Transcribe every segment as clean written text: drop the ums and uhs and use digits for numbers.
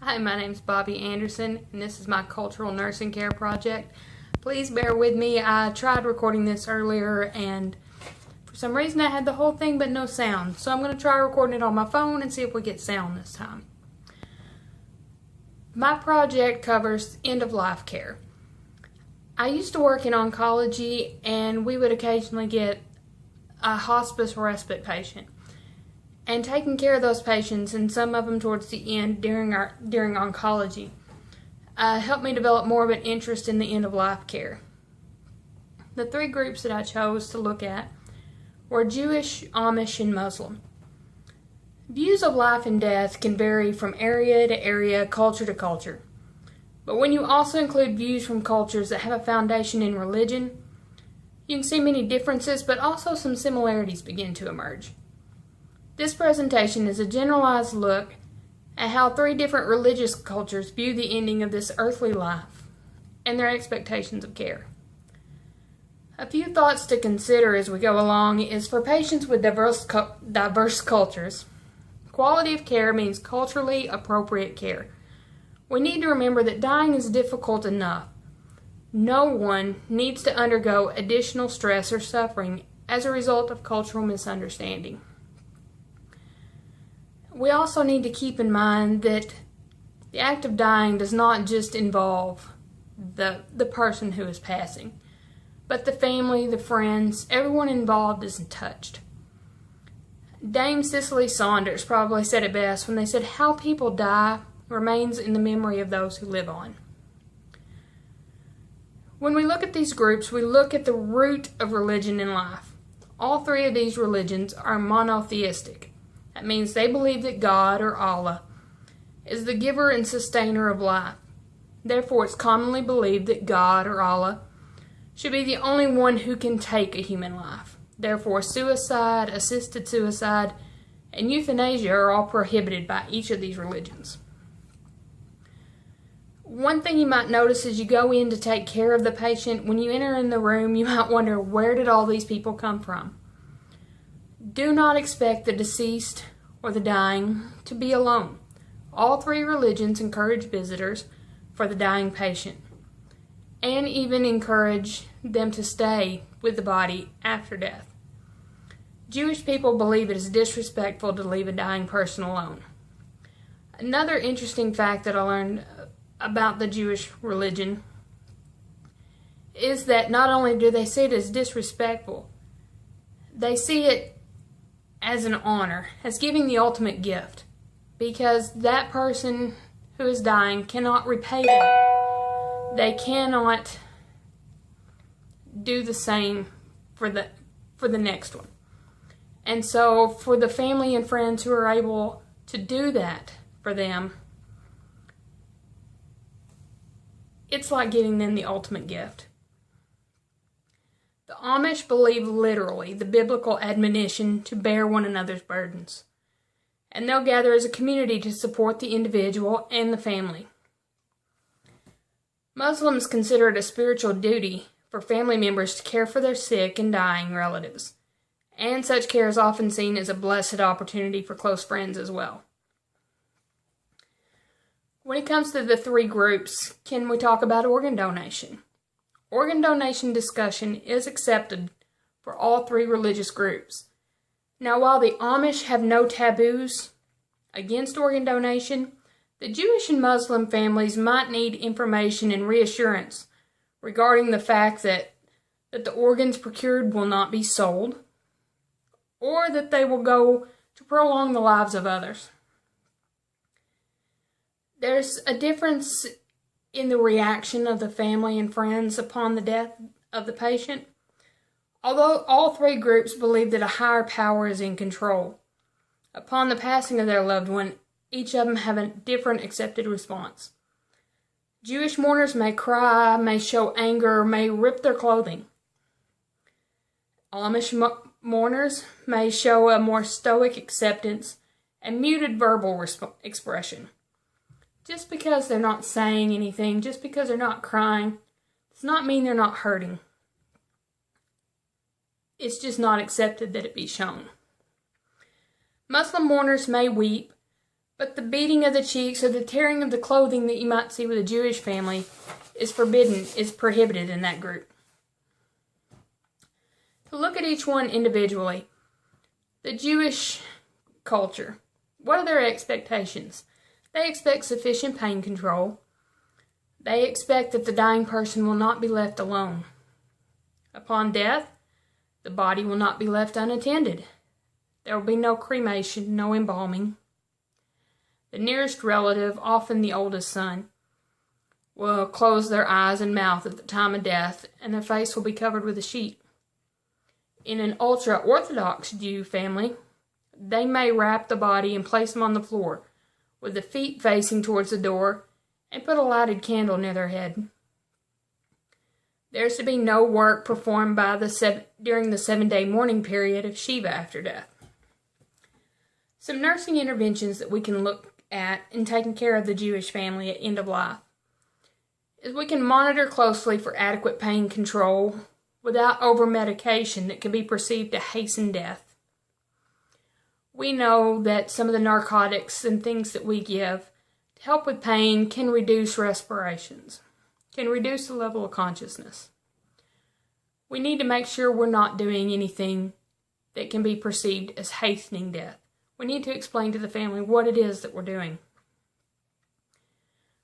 Hi, my name's Bobby Anderson, and this is my cultural nursing care project. Please bear with me. I tried recording this earlier, and for some reason I had the whole thing but no sound. So I'm going to try recording it on my phone and see if we get sound this time. My project covers end-of-life care. I used to work in oncology, and we would occasionally get a hospice respite patient. And taking care of those patients, and some of them towards the end during oncology, helped me develop more of an interest in the end-of-life care. The three groups that I chose to look at were Jewish, Amish, and Muslim. Views of life and death can vary from area to area, culture to culture. But when you also include views from cultures that have a foundation in religion, you can see many differences, but also some similarities begin to emerge. This presentation is a generalized look at how three different religious cultures view the ending of this earthly life and their expectations of care. A few thoughts to consider as we go along is for patients with diverse cultures, quality of care means culturally appropriate care. We need to remember that dying is difficult enough. No one needs to undergo additional stress or suffering as a result of cultural misunderstanding. We also need to keep in mind that the act of dying does not just involve the person who is passing, but the family, the friends, everyone involved is touched. Dame Cicely Saunders probably said it best when they said, "How people die remains in the memory of those who live on." When we look at these groups, we look at the root of religion in life. All three of these religions are monotheistic. That means they believe that God, or Allah, is the giver and sustainer of life. Therefore, it's commonly believed that God, or Allah, should be the only one who can take a human life. Therefore, suicide, assisted suicide, and euthanasia are all prohibited by each of these religions. One thing you might notice as you go in to take care of the patient, when you enter in the room, you might wonder, where did all these people come from? Do not expect the deceased or the dying to be alone. All three religions encourage visitors for the dying patient, and even encourage them to stay with the body after death. Jewish people believe it is disrespectful to leave a dying person alone. Another interesting fact that I learned about the Jewish religion is that not only do they see it as disrespectful, they see it as an honor, as giving the ultimate gift, because that person who is dying cannot repay them. They cannot do the same for the next one. And so for the family and friends who are able to do that for them, it's like giving them the ultimate gift. The Amish believe literally the biblical admonition to bear one another's burdens, and they'll gather as a community to support the individual and the family. Muslims consider it a spiritual duty for family members to care for their sick and dying relatives, and such care is often seen as a blessed opportunity for close friends as well. When it comes to the three groups, can we talk about organ donation? Organ donation discussion is accepted for all three religious groups. Now, while the Amish have no taboos against organ donation, the Jewish and Muslim families might need information and reassurance regarding the fact that the organs procured will not be sold, or that they will go to prolong the lives of others. There's a difference in the reaction of the family and friends upon the death of the patient. Although all three groups believe that a higher power is in control, upon the passing of their loved one, each of them have a different accepted response. Jewish mourners may cry, may show anger, may rip their clothing. Amish mourners may show a more stoic acceptance and muted verbal expression. Just because they're not saying anything, just because they're not crying, does not mean they're not hurting. It's just not accepted that it be shown. Muslim mourners may weep, But the beating of the cheeks or the tearing of the clothing that you might see with a Jewish family is forbidden, is prohibited in that group. To look at each one individually, the Jewish culture, what are their expectations? They expect sufficient pain control. They expect that the dying person will not be left alone. Upon death, the body will not be left unattended. There will be no cremation, no embalming. The nearest relative, often the oldest son, will close their eyes and mouth at the time of death, and their face will be covered with a sheet. In an ultra-Orthodox Jew family, they may wrap the body and place them on the floor, with the feet facing towards the door, and put a lighted candle near their head. There is to be no work performed during the 7-day mourning period of Shiva after death. Some nursing interventions that we can look at in taking care of the Jewish family at end of life is we can monitor closely for adequate pain control without over-medication that can be perceived to hasten death. We know that some of the narcotics and things that we give to help with pain can reduce respirations, can reduce the level of consciousness. We need to make sure we're not doing anything that can be perceived as hastening death. We need to explain to the family what it is that we're doing.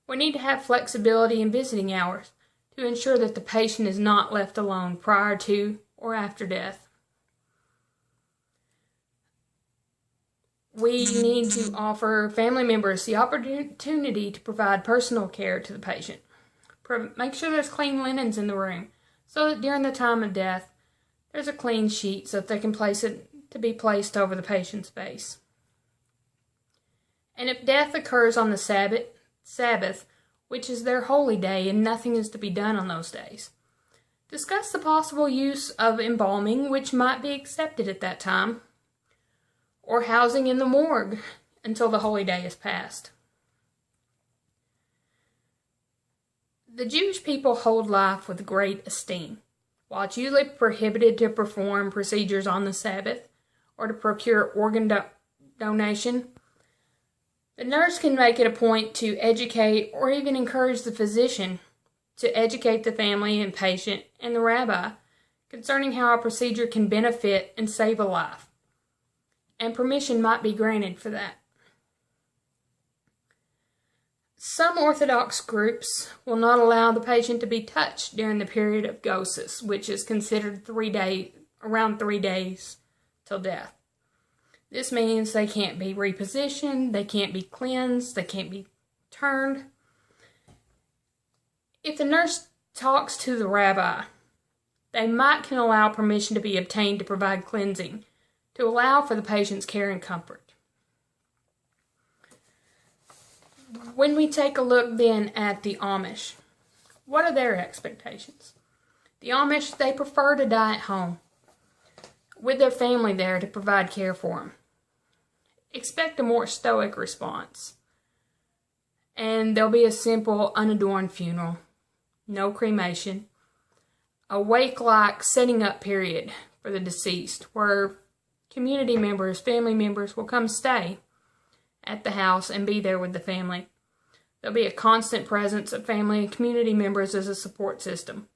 We need to have flexibility in visiting hours to ensure that the patient is not left alone prior to or after death. We need to offer family members the opportunity to provide personal care to the patient. Make sure there's clean linens in the room so that during the time of death, there's a clean sheet so that they can place it to be placed over the patient's face. And if death occurs on the Sabbath, which is their holy day and nothing is to be done on those days, discuss the possible use of embalming, which might be accepted at that time, or housing in the morgue until the holy day is passed. The Jewish people hold life with great esteem. While it's usually prohibited to perform procedures on the Sabbath or to procure organ donation, the nurse can make it a point to educate or even encourage the physician to educate the family and patient and the rabbi concerning how a procedure can benefit and save a life, and permission might be granted for that. Some Orthodox groups will not allow the patient to be touched during the period of gnosis, which is considered around 3 days till death. This means they can't be repositioned, they can't be cleansed, they can't be turned. If the nurse talks to the rabbi, they can allow permission to be obtained to provide cleansing, to allow for the patient's care and comfort. When we take a look then at the Amish, what are their expectations? The Amish, they prefer to die at home, with their family there to provide care for them. Expect a more stoic response. And there'll be a simple, unadorned funeral. No cremation. A wake-like setting up period for the deceased, where community members, family members will come stay at the house and be there with the family. There'll be a constant presence of family and community members as a support system.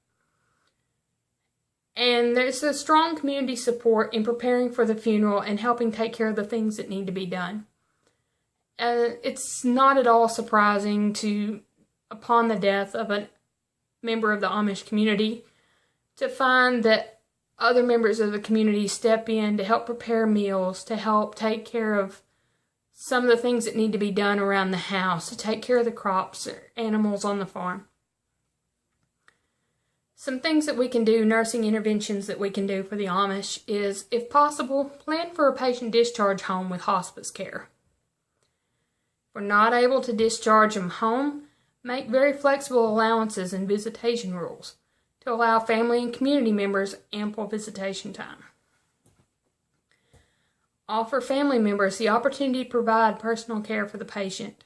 And there's a strong community support in preparing for the funeral and helping take care of the things that need to be done. It's not at all surprising upon the death of a member of the Amish community, to find that other members of the community step in to help prepare meals, to help take care of some of the things that need to be done around the house, to take care of the crops or animals on the farm. Some things that we can do, nursing interventions that we can do for the Amish is, if possible, plan for a patient discharge home with hospice care. If we're not able to discharge them home, make very flexible allowances and visitation rules to allow family and community members ample visitation time. Offer family members the opportunity to provide personal care for the patient,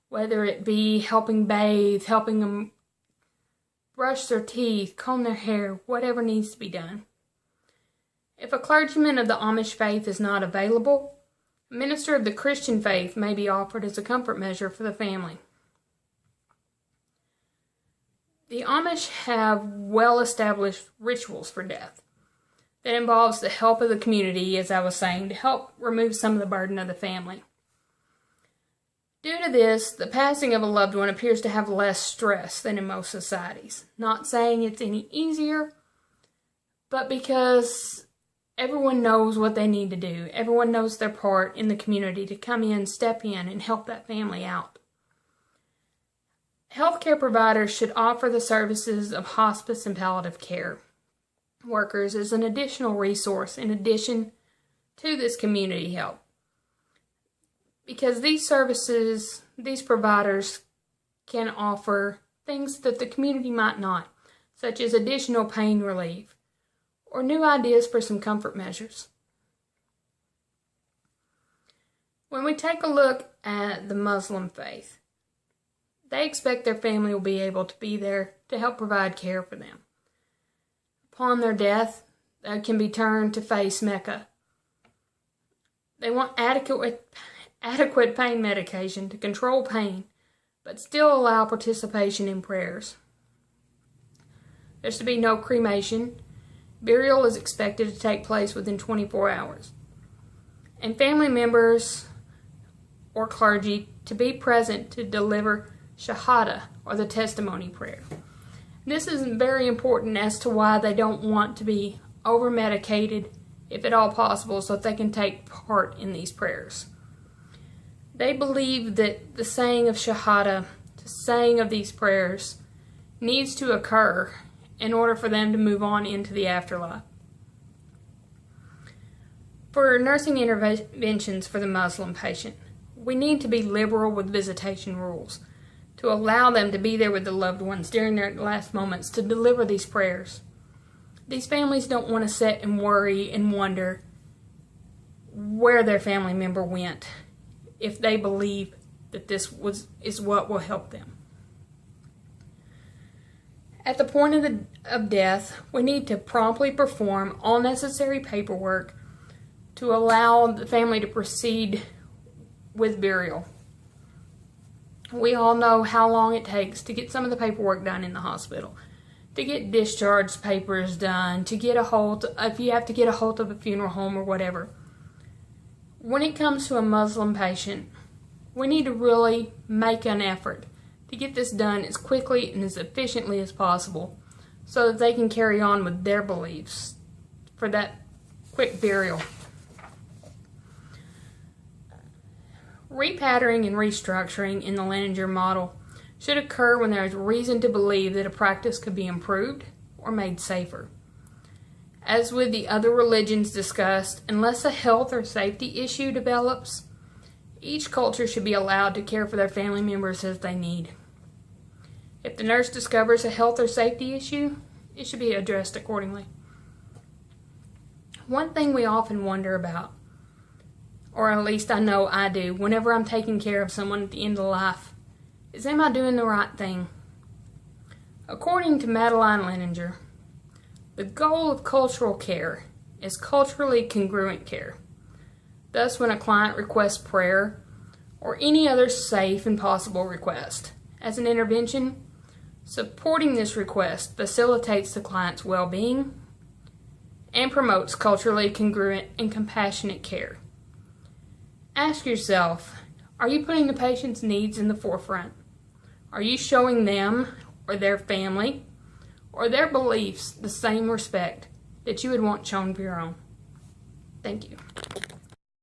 whether it be helping bathe, helping them brush their teeth, comb their hair, whatever needs to be done. If a clergyman of the Amish faith is not available, A minister of the Christian faith may be offered as a comfort measure for the family. The Amish have well-established rituals for death that involves the help of the community, as I was saying, to help remove some of the burden of the family. Due to this, the passing of a loved one appears to have less stress than in most societies. Not saying it's any easier, but because everyone knows what they need to do. Everyone knows their part in the community to come in, step in, and help that family out. Healthcare providers should offer the services of hospice and palliative care workers as an additional resource in addition to this community help. Because these services, these providers can offer things that the community might not, such as additional pain relief or new ideas for some comfort measures. When we take a look at the Muslim faith, they expect their family will be able to be there to help provide care for them. Upon their death, they can be turned to face Mecca. They want adequate pain medication to control pain, but still allow participation in prayers. There's to be no cremation. Burial is expected to take place within 24 hours. And family members or clergy to be present to deliver Shahada, or the testimony prayer. This is very important as to why they don't want to be over-medicated, if at all possible, so that they can take part in these prayers. They believe that the saying of Shahada, the saying of these prayers, needs to occur in order for them to move on into the afterlife. For nursing interventions for the Muslim patient, we need to be liberal with visitation rules to allow them to be there with the loved ones during their last moments to deliver these prayers. These families don't want to sit and worry and wonder where their family member went if they believe that this is what will help them. At the point of death, we need to promptly perform all necessary paperwork to allow the family to proceed with burial. We all know how long it takes to get some of the paperwork done in the hospital, to get discharge papers done, to get if you have to get a hold of a funeral home or whatever. When it comes to a Muslim patient, we need to really make an effort to get this done as quickly and as efficiently as possible so that they can carry on with their beliefs for that quick burial. Repatterning and restructuring in the Leninger model should occur when there is reason to believe that a practice could be improved or made safer. As with the other religions discussed, unless a health or safety issue develops, each culture should be allowed to care for their family members as they need. If the nurse discovers a health or safety issue, it should be addressed accordingly. One thing we often wonder about, or at least I know I do, whenever I'm taking care of someone at the end of life, is am I doing the right thing? According to Madeline Leninger, the goal of cultural care is culturally congruent care. Thus, when a client requests prayer or any other safe and possible request as an intervention, supporting this request facilitates the client's well-being and promotes culturally congruent and compassionate care. Ask yourself, are you putting the patient's needs in the forefront? Are you showing them or their family or their beliefs the same respect that you would want shown for your own? Thank you.